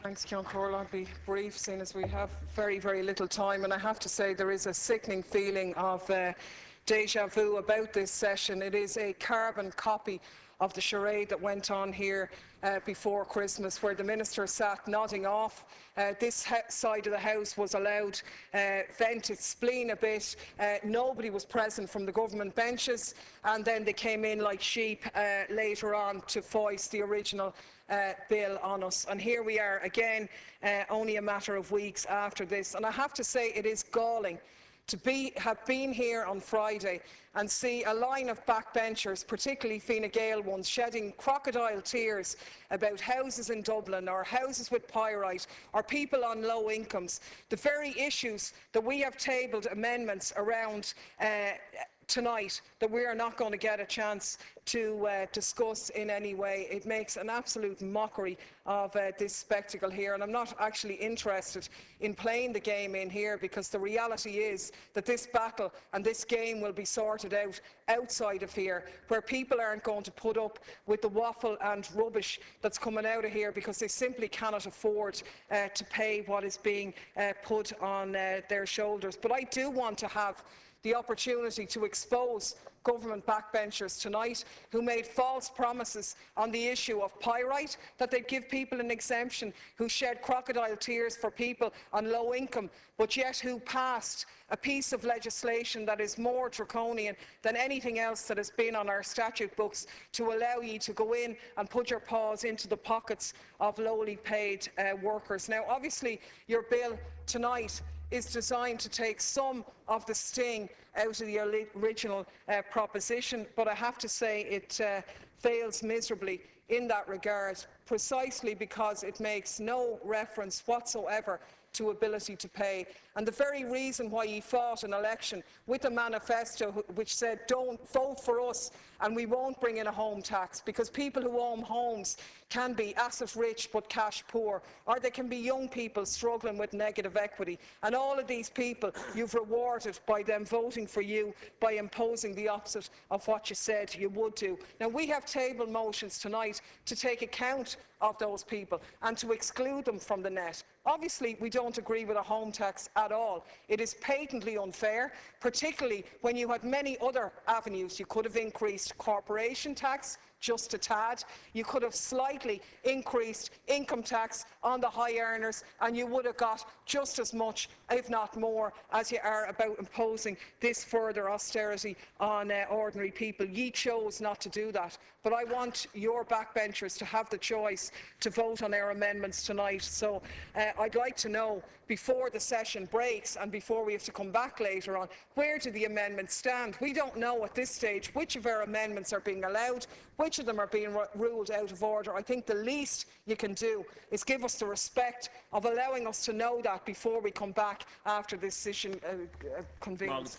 Thanks, Ceann. I'll be brief, seeing as we have very, very little time, and I have to say there is a sickening feeling of deja vu about this session. It is a carbon copy of the charade that went on here before Christmas, where the Minister sat nodding off. This side of the House was allowed vent its spleen a bit. Nobody was present from the government benches, and then they came in like sheep later on to foist the original bill on us. And here we are again, only a matter of weeks after this. And I have to say it is galling to have been here on Friday and see a line of backbenchers, particularly Fine Gael ones, shedding crocodile tears about houses in Dublin or houses with pyrite or people on low incomes. The very issues that we have tabled amendments around tonight that we are not going to get a chance to discuss in any way. It makes an absolute mockery of this spectacle here, and I'm not actually interested in playing the game in here, because the reality is that this battle and this game will be sorted out outside of here, where people aren't going to put up with the waffle and rubbish that's coming out of here because they simply cannot afford to pay what is being put on their shoulders. But I do want to have the opportunity to expose government backbenchers tonight who made false promises on the issue of pyrite, that they'd give people an exemption, who shed crocodile tears for people on low income, but yet who passed a piece of legislation that is more draconian than anything else that has been on our statute books, to allow you to go in and put your paws into the pockets of lowly paid workers. Now, obviously, your bill tonight is designed to take some of the sting out of the original proposition, but I have to say it fails miserably in that regard, precisely because it makes no reference whatsoever to ability to pay. And the very reason why he fought an election with a manifesto which said, don't vote for us and we won't bring in a home tax, because people who own homes can be asset rich but cash poor, or they can be young people struggling with negative equity. And all of these people you've rewarded by them voting for you by imposing the opposite of what you said you would do. Now, we have tabled motions tonight to take account of those people and to exclude them from the net. Obviously, we don't agree with a home tax at all. It is patently unfair, particularly when you had many other avenues. You could have increased corporation tax just a tad. You could have slightly increased income tax on the high earners, and you would have got just as much, if not more, as you are about imposing this further austerity on ordinary people. Ye chose not to do that, but I want your backbenchers to have the choice to vote on our amendments tonight. So I'd like to know, before the session breaks and before we have to come back later on, where do the amendments stand? We don't know at this stage which of our amendments are being allowed, which of them are being ruled out of order. I think the least you can do is give us the respect of allowing us to know that before we come back after this session convenes.